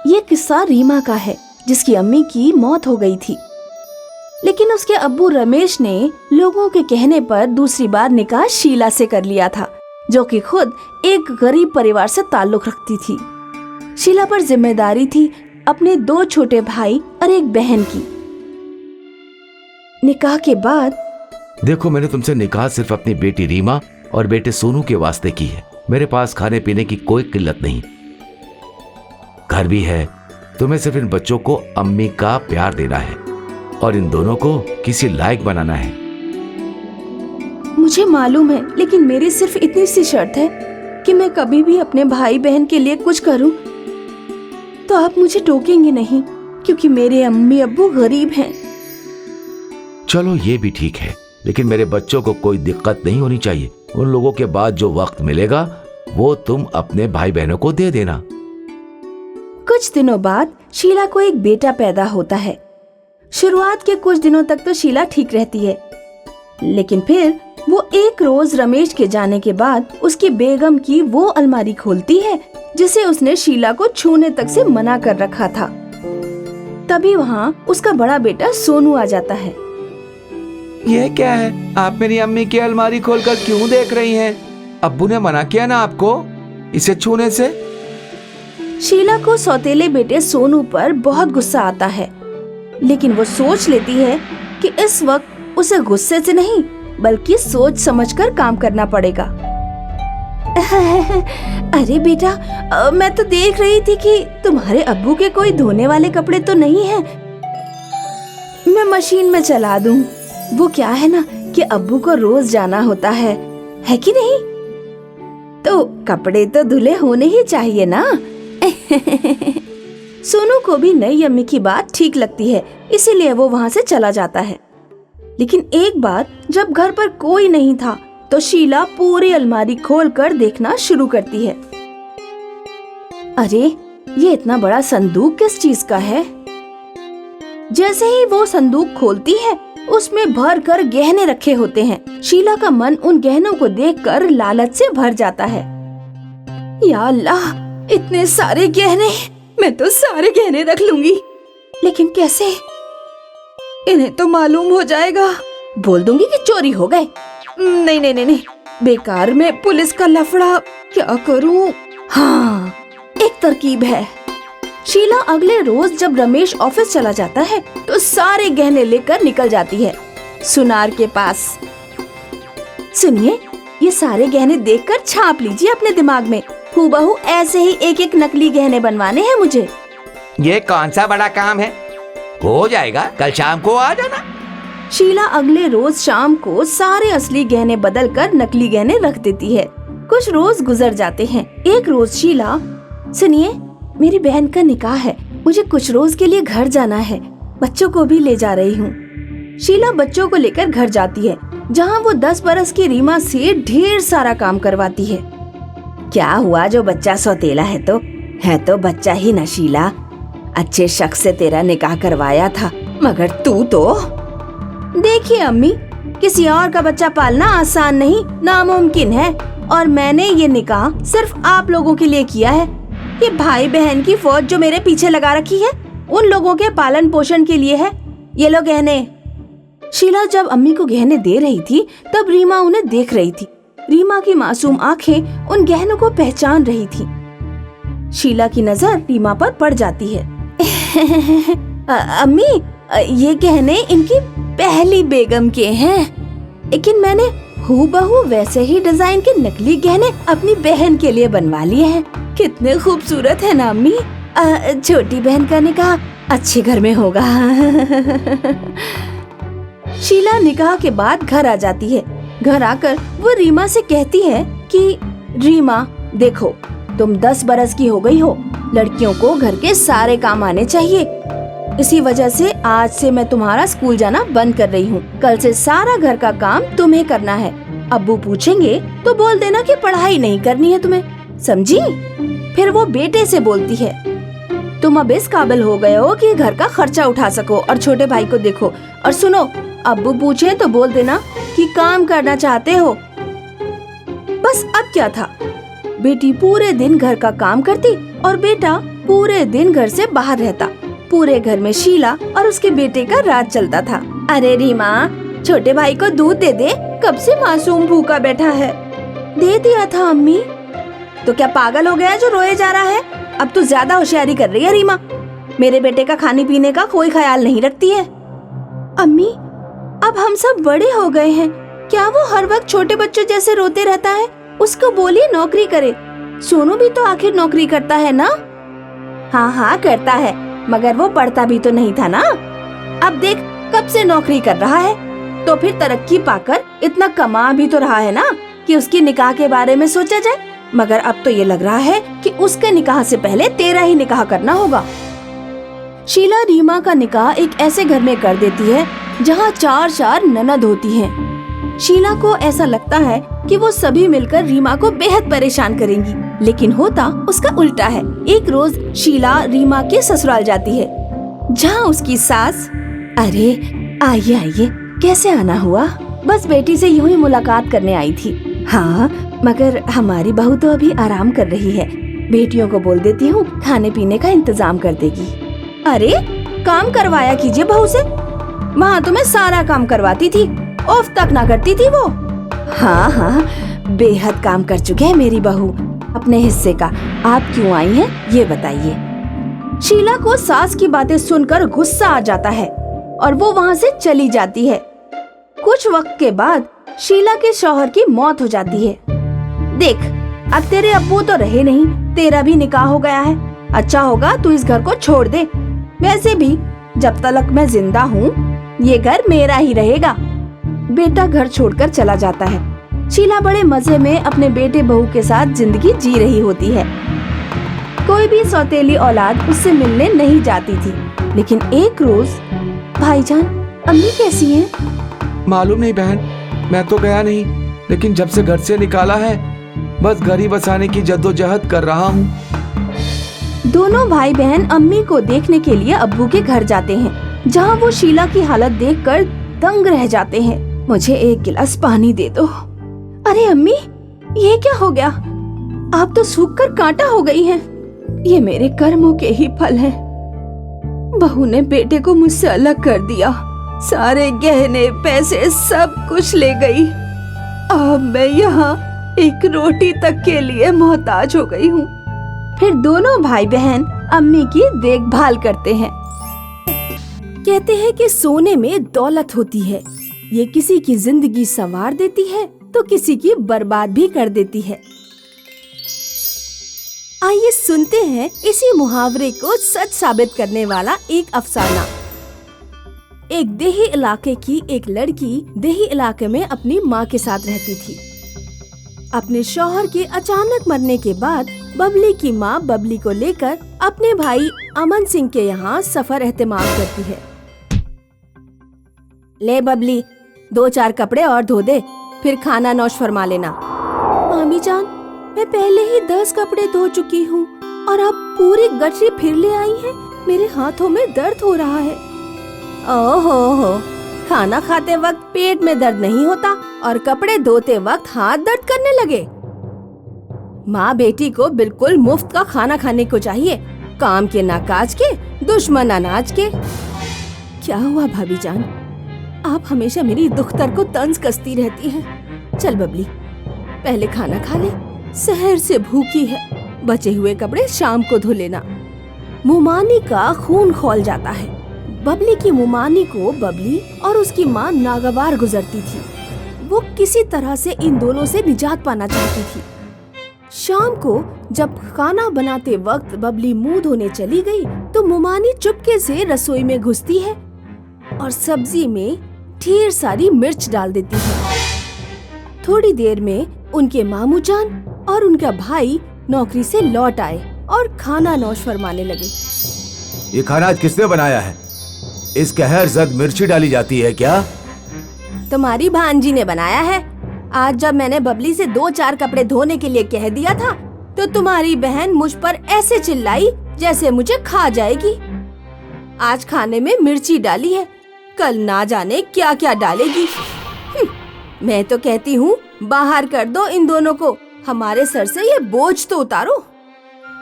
ये किस्सा रीमा का है, जिसकी अम्मी की मौत हो गई थी। लेकिन उसके अब्बू रमेश ने लोगों के कहने पर दूसरी बार निकाह शीला से कर लिया था, जो कि खुद एक गरीब परिवार से ताल्लुक रखती थी। शीला पर जिम्मेदारी थी अपने 2 छोटे भाई और एक बहन की। निकाह के बाद, देखो, मैंने तुमसे निकाह सिर्फ अपनी बेटी रीमा और बेटे सोनू के वास्ते की है। मेरे पास खाने पीने की कोई किल्लत नहीं, घर भी है। तुम्हें सिर्फ इन बच्चों को अम्मी का प्यार देना है और इन दोनों को किसी लायक बनाना है। मुझे मालूम है, लेकिन मेरी सिर्फ इतनी सी शर्त है कि मैं कभी भी अपने भाई बहन के लिए कुछ करूं तो आप मुझे टोकेंगे नहीं, क्योंकि मेरे अम्मी अब्बू गरीब हैं। चलो ये भी ठीक है, लेकिन मेरे बच्चों को कोई दिक्कत नहीं होनी चाहिए। उन लोगों के बाद जो वक्त मिलेगा वो तुम अपने भाई बहनों को दे देना। कुछ दिनों बाद शीला को एक बेटा पैदा होता है। शुरुआत के कुछ दिनों तक तो शीला ठीक रहती है, लेकिन फिर वो एक रोज रमेश के जाने के बाद उसकी बेगम की वो अलमारी खोलती है जिसे उसने शीला को छूने तक से मना कर रखा था। तभी वहाँ उसका बड़ा बेटा सोनू आ जाता है। ये क्या है? आप मेरी अम्मी की अलमारी खोलकर क्यों देख रही हैं? अब्बू ने मना किया ना आपको इसे छूने से। शीला को सौतेले बेटे सोनू पर बहुत गुस्सा आता है, लेकिन वो सोच लेती है कि इस वक्त उसे गुस्से से नहीं बल्कि सोच समझकर काम करना पड़ेगा। अरे बेटा, मैं तो देख रही थी कि तुम्हारे अब्बू के कोई धोने वाले कपड़े तो नहीं हैं। मैं मशीन में चला दूं। वो क्या है ना कि अब्बू को रोज जाना होता है कि नहीं? तो कपड़े तो धुले होने ही चाहिए ना। सोनू को भी नई अम्मी की बात ठीक लगती है, इसीलिए वो वहाँ से चला जाता है। लेकिन एक बार जब घर पर कोई नहीं था तो शीला पूरी अलमारी खोलकर देखना शुरू करती है। अरे, ये इतना बड़ा संदूक किस चीज का है? जैसे ही वो संदूक खोलती है उसमें भर कर गहने रखे होते हैं। शीला का मन उन गहनों को देखकर लालच से भर जाता है। या अल्लाह, इतने सारे गहने! मैं तो सारे गहने रख लूंगी, लेकिन कैसे? इन्हें तो मालूम हो जाएगा। बोल दूंगी कि चोरी हो गए। नहीं नहीं नहीं नहीं, बेकार में पुलिस का लफड़ा। क्या करूं? हाँ, एक तरकीब है। शीला अगले रोज जब रमेश ऑफिस चला जाता है तो सारे गहने लेकर निकल जाती है सुनार के पास। सुनिए, ये सारे गहने देखकर छाप लीजिए अपने दिमाग में। हूबहू ऐसे ही एक एक नकली गहने बनवाने हैं मुझे। ये कौन सा बड़ा काम है? हो जाएगा, कल शाम को आ जाना। शीला अगले रोज शाम को सारे असली गहने बदलकर नकली गहने रख देती है। कुछ रोज गुजर जाते हैं। एक रोज शीला, सुनिए, मेरी बहन का निकाह है, मुझे कुछ रोज के लिए घर जाना है, बच्चों को भी ले जा रही हूँ। शीला बच्चों को लेकर घर जाती है, जहाँ वो 10 बरस की रीमा से ढेर सारा काम करवाती है। क्या हुआ, जो बच्चा सौतेला है तो बच्चा ही न शीला। अच्छे शख्स से तेरा निकाह करवाया था, मगर तू तो। देखिए अम्मी, किसी और का बच्चा पालना आसान नहीं, नामुमकिन है, और मैंने ये निकाह सिर्फ आप लोगों के लिए किया है। ये भाई बहन की फौज जो मेरे पीछे लगा रखी है, उन लोगों के पालन पोषण के लिए है। ये लो गहने। शीला जब अम्मी को गहने दे रही थी तब रीमा उन्हें देख रही थी। रीमा की मासूम आंखें उन गहनों को पहचान रही थी। शीला की नजर रीमा पर पड़ जाती है। अम्मी, ये गहने इनकी पहली बेगम के हैं, लेकिन मैंने हूबहू वैसे ही डिजाइन के नकली गहने अपनी बहन के लिए बनवा लिए हैं। कितने खूबसूरत है ना अम्मी। छोटी बहन का निकाह अच्छे घर में होगा। शीला निकाह के बाद घर आ जाती है। घर आकर वो रीमा से कहती है कि रीमा, देखो, तुम 10 बरस की हो गई हो, लड़कियों को घर के सारे काम आने चाहिए। इसी वजह से आज से मैं तुम्हारा स्कूल जाना बंद कर रही हूँ। कल से सारा घर का काम तुम्हें करना है। अब्बू पूछेंगे तो बोल देना कि पढ़ाई नहीं करनी है तुम्हें, समझी? फिर वो बेटे से बोलती है, तुम अब इस काबिल हो गए हो कि घर का खर्चा उठा सको और छोटे भाई को देखो। और सुनो, अब्बू पूछे तो बोल देना कि काम करना चाहते हो। बस अब क्या था, बेटी पूरे दिन घर का काम करती और बेटा पूरे दिन घर से बाहर रहता। पूरे घर में शीला और उसके बेटे का राज चलता था। अरे रीमा, छोटे भाई को दूध दे दे, कब से मासूम भूखा बैठा है। दे दिया था अम्मी। तो क्या पागल हो गया है जो रोए जा रहा है? अब तो ज्यादा होशियारी कर रही है रीमा। मेरे बेटे का खाने पीने का कोई ख्याल नहीं रखती है। अम्मी, अब हम सब बड़े हो गए हैं, क्या वो हर वक्त छोटे बच्चों जैसे रोते रहता है? उसको बोलिए नौकरी करे। सोनू भी तो आखिर नौकरी करता है ना? हाँ हाँ करता है, मगर वो पढ़ता भी तो नहीं था ना। अब देख कब से नौकरी कर रहा है, तो फिर तरक्की पाकर इतना कमा भी तो रहा है ना कि उसकी निकाह के बारे में सोचा जाए। मगर अब तो ये लग रहा है कि उसके निकाह से पहले तेरा ही निकाह करना होगा। शीला रीमा का निकाह एक ऐसे घर में कर देती है जहाँ 4 ननद होती हैं। शीला को ऐसा लगता है कि वो सभी मिलकर रीमा को बेहद परेशान करेंगी, लेकिन होता उसका उल्टा है। एक रोज शीला रीमा के ससुराल जाती है, जहाँ उसकी सास, अरे आइए आइए, कैसे आना हुआ? बस बेटी से यूं ही मुलाकात करने आई थी। हाँ, मगर हमारी बहू तो अभी आराम कर रही है। बेटियों को बोल देती हूँ खाने पीने का इंतजाम कर देगी। अरे काम करवाया कीजिए बहू से, वहाँ तो मैं सारा काम करवाती थी, ऑफ तक ना करती थी वो। हाँ हाँ, बेहद काम कर चुके हैं मेरी बहू अपने हिस्से का। आप क्यों आई हैं ये बताइए। शीला को सास की बातें सुनकर गुस्सा आ जाता है और वो वहाँ से चली जाती है। कुछ वक्त के बाद शीला के शौहर की मौत हो जाती है। देख, अब तेरे अब्बू तो रहे नहीं, तेरा भी निकाह हो गया है। अच्छा होगा तू इस घर को छोड़ दे। वैसे भी जब तक मैं जिंदा हूँ ये घर मेरा ही रहेगा। बेटा घर छोड़कर चला जाता है। शीला बड़े मजे में अपने बेटे बहू के साथ जिंदगी जी रही होती है। कोई भी सौतेली औलाद उससे मिलने नहीं जाती थी। लेकिन एक रोज, भाईजान अम्मी कैसी हैं? मालूम नहीं बहन, मैं तो गया नहीं, लेकिन जब से घर से निकाला है बस घर ही बसाने की जद्दोजहद कर रहा हूँ। दोनों भाई बहन अम्मी को देखने के लिए अब्बू के घर जाते हैं, जहाँ वो शीला की हालत देखकर दंग रह जाते हैं। मुझे एक गिलास पानी दे दो। अरे अम्मी, ये क्या हो गया? आप तो सूखकर कांटा हो गई हैं। ये मेरे कर्मों के ही फल हैं। बहू ने बेटे को मुझसे अलग कर दिया, सारे गहने पैसे सब कुछ ले गई। अब मैं यहाँ एक रोटी तक के लिए मोहताज हो गई हूँ। फिर दोनों भाई बहन अम्मी की देखभाल करते हैं। कहते हैं कि सोने में दौलत होती है, ये किसी की जिंदगी संवार देती है तो किसी की बर्बाद भी कर देती है। आइए सुनते हैं इसी मुहावरे को सच साबित करने वाला एक अफसाना। एक देही इलाके की एक लड़की देही इलाके में अपनी माँ के साथ रहती थी। अपने शौहर के अचानक मरने के बाद बबली की माँ बबली को लेकर अपने भाई अमन सिंह के यहाँ सफर एहतमाम करती है। ले बबली, 2-4 कपड़े और धो दे, फिर खाना नौश फरमा लेना। मामी जान, मैं पहले ही 10 कपड़े धो चुकी हूँ और आप पूरी गठरी फिर ले आई हैं। मेरे हाथों में दर्द हो रहा है। ओहो, खाना खाते वक्त पेट में दर्द नहीं होता और कपड़े धोते वक्त हाथ दर्द करने लगे। माँ बेटी को बिल्कुल मुफ्त का खाना खाने को चाहिए, काम के ना काज के, दुश्मन अनाज के। क्या हुआ भाभी जान, आप हमेशा मेरी दुख्तर को तंज कसती रहती हैं। चल बबली, पहले खाना खा ले, सहर से भूखी है। बचे हुए कपड़े शाम को धो लेना। मुमानी का खून खौल जाता है। बबली की मुमानी को बबली और उसकी माँ नागवार गुजरती थी। वो किसी तरह से इन दोनों से निजात पाना चाहती थी। शाम को जब खाना बनाते वक्त बबली मुंह धोने चली गई तो मुमानी चुपके से रसोई में घुसती है और सब्जी में ढेर सारी मिर्च डाल देती है। थोड़ी देर में उनके मामू जान और उनका भाई नौकरी से लौट आए और खाना नौश फरमाने लगे। ये खाना आज किसने बनाया है? इस कहर जद मिर्ची डाली जाती है क्या? तुम्हारी भांजी ने बनाया है। आज जब मैंने बबली से 2-4 कपड़े धोने के लिए कह दिया था तो तुम्हारी बहन मुझ पर ऐसे चिल्लाई जैसे मुझे खा जाएगी। आज खाने में मिर्ची डाली है, कल ना जाने क्या क्या डालेगी। मैं तो कहती हूँ बाहर कर दो इन दोनों को, हमारे सर से ये बोझ तो उतारो।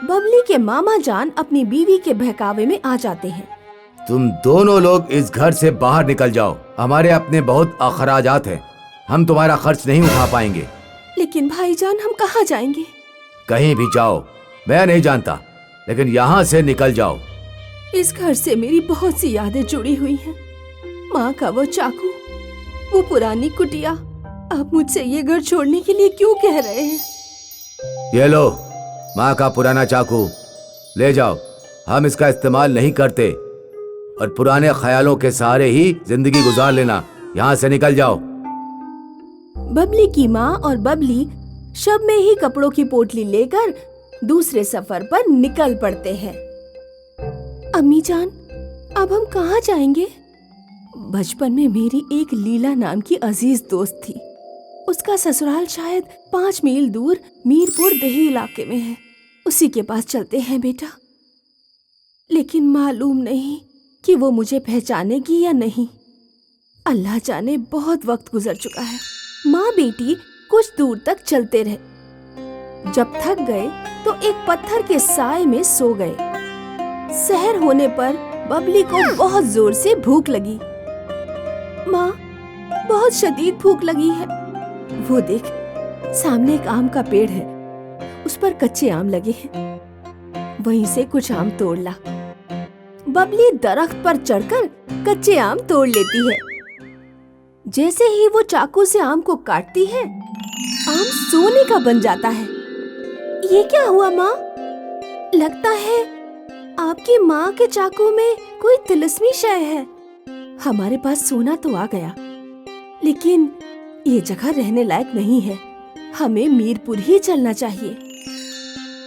बबली के मामा जान अपनी बीवी के बहकावे में आ जाते हैं। तुम दोनों लोग इस घर से बाहर निकल जाओ। हमारे अपने बहुत अखराजात हैं, हम तुम्हारा खर्च नहीं उठा पाएंगे। लेकिन भाईजान हम कहाँ जाएंगे? कहीं भी जाओ, मैं नहीं जानता, लेकिन यहाँ से निकल जाओ। इस घर से मेरी बहुत सी यादें जुड़ी हुई हैं। माँ का वो चाकू, वो पुरानी कुटिया। आप मुझसे ये घर छोड़ने के लिए क्यों कह रहे हैं? ये लो माँ का पुराना चाकू, ले जाओ। हम इसका इस्तेमाल नहीं करते और पुराने ख्यालों के सहारे ही जिंदगी गुजार लेना। यहाँ से निकल जाओ। बबली की माँ और बबली शब में ही कपड़ों की पोटली लेकर दूसरे सफर पर निकल पड़ते हैं। अम्मी जान, अब हम कहाँ जाएंगे? बचपन में मेरी एक लीला नाम की अजीज दोस्त थी। उसका ससुराल शायद 5 मील दूर मीरपुर देही इलाके में है। उसी के पास चलते हैं बेटा। लेकिन मालूम नहीं कि वो मुझे पहचानेगी या नहीं। अल्लाह जाने, बहुत वक्त गुजर चुका है। माँ बेटी कुछ दूर तक चलते रहे। जब थक गए तो एक पत्थर के साए में सो गए। सहर होने पर बबली को बहुत जोर से भूख लगी। माँ, बहुत शदीद भूख लगी है। वो देख, सामने एक आम का पेड़ है, उस पर कच्चे आम लगे हैं। वहीं से कुछ आम तोड़ ला। बबली दरख्त पर चढ़कर कच्चे आम तोड़ लेती है। जैसे ही वो चाकू से आम को काटती है, आम सोने का बन जाता है। ये क्या हुआ माँ? लगता है आपकी माँ के चाकू में कोई तिलिस्मी शय है। हमारे पास सोना तो आ गया, लेकिन ये जगह रहने लायक नहीं है। हमें मीरपुर ही चलना चाहिए।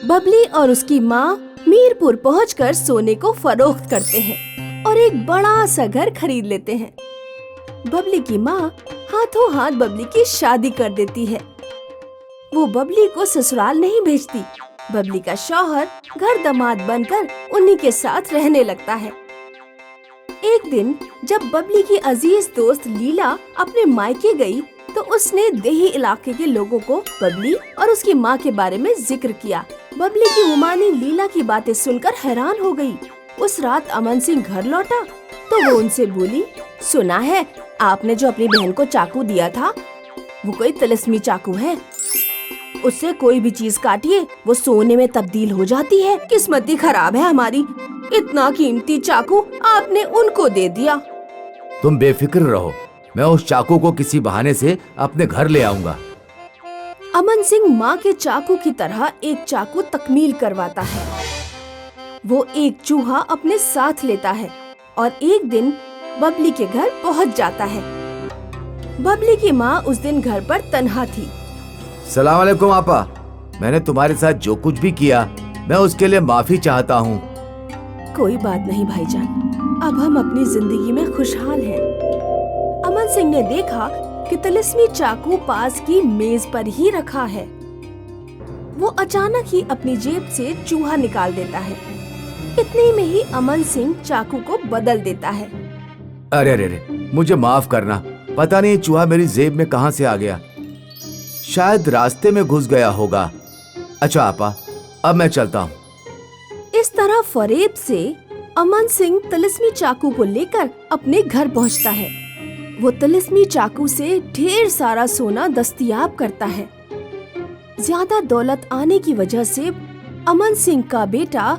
बबली और उसकी माँ मीरपुर पहुंचकर सोने को फरोख्त करते हैं और एक बड़ा सा घर खरीद लेते हैं। बबली की माँ हाथों हाथ बबली की शादी कर देती है। वो बबली को ससुराल नहीं भेजती। बबली का शौहर घर दामाद बनकर उन्हीं के साथ रहने लगता है। एक दिन जब बबली की अजीज दोस्त लीला अपने मायके गई, तो उसने देही इलाके के लोगों को बबली और उसकी माँ के बारे में जिक्र किया। बबली की उमानी लीला की बातें सुनकर हैरान हो गई। उस रात अमन सिंह घर लौटा तो वो उनसे बोली, सुना है आपने जो अपनी बहन को चाकू दिया था, वो कोई तिलिस्मी चाकू है। उससे कोई भी चीज काटिए वो सोने में तब्दील हो जाती है। किस्मत ही खराब है हमारी, इतना कीमती चाकू आपने उनको दे दिया। तुम बेफिक्र रहो, मैं उस चाकू को किसी बहाने से अपने घर ले आऊंगा। अमन सिंह माँ के चाकू की तरह एक चाकू तकमील करवाता है। वो एक चूहा अपने साथ लेता है और एक दिन बबली के घर पहुँच जाता है। बबली की माँ उस दिन घर पर तन्हा थी। सलाम अलैकुम आपा, मैंने तुम्हारे साथ जो कुछ भी किया मैं उसके लिए माफी चाहता हूँ। कोई बात नहीं भाईजान, अब हम अपनी जिंदगी में खुशहाल हैं। अमन सिंह ने देखा कि तिलिस्मी चाकू पास की मेज पर ही रखा है। वो अचानक ही अपनी जेब से चूहा निकाल देता है। इतने में ही अमन सिंह चाकू को बदल देता है। अरे अरे अरे, मुझे माफ करना, पता नहीं चूहा मेरी जेब में कहाँ से आ गया। शायद रास्ते में घुस गया होगा। अच्छा आपा, अब मैं चलता हूँ। इस तरह फरेब से अमन सिंह तिलिस्मी चाकू को लेकर अपने घर पहुँचता है। वो तिलिस्मी चाकू से ढेर सारा सोना दस्तयाब करता है। ज्यादा दौलत आने की वजह से अमन सिंह का बेटा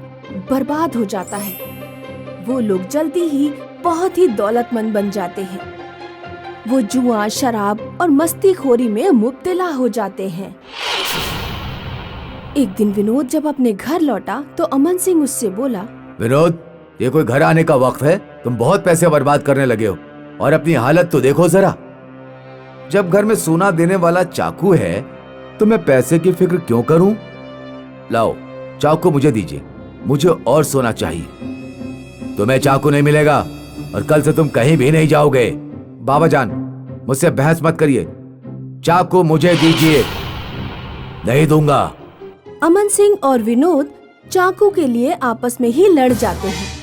बर्बाद हो जाता है। वो लोग जल्दी ही बहुत ही दौलतमंद बन जाते हैं। वो जुआ, शराब और मस्तीखोरी में मुब्तला हो जाते हैं। एक दिन विनोद जब अपने घर लौटा तो अमन सिंह उससे बोला, विनोद, ये कोई घर आने का वक्त है? तुम बहुत पैसे बर्बाद करने लगे हो और अपनी हालत तो देखो जरा। जब घर में सोना देने वाला चाकू है तो मैं पैसे की फिक्र क्यों करूं? लाओ चाकू मुझे दीजिए, मुझे और सोना चाहिए। तुम्हें चाकू नहीं मिलेगा और कल से तुम कहीं भी नहीं जाओगे। बाबा जान, मुझसे बहस मत करिए, चाकू मुझे दीजिए। नहीं दूंगा। अमन सिंह और विनोद चाकू के लिए आपस में ही लड़ जाते हैं।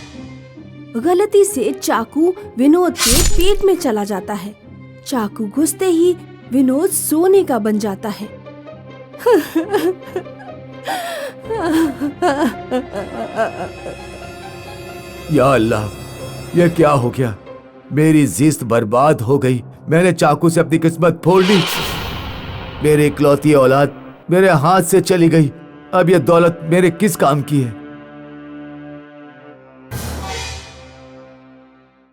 गलती से चाकू विनोद के पेट में चला जाता है। चाकू घुसते ही विनोद सोने का बन जाता है। या अल्लाह, ये क्या हो गया? मेरी जिस्त बर्बाद हो गई। मैंने चाकू से अपनी किस्मत फोड़ ली। मेरी इकलौती औलाद मेरे हाथ से चली गई। अब ये दौलत मेरे किस काम की है?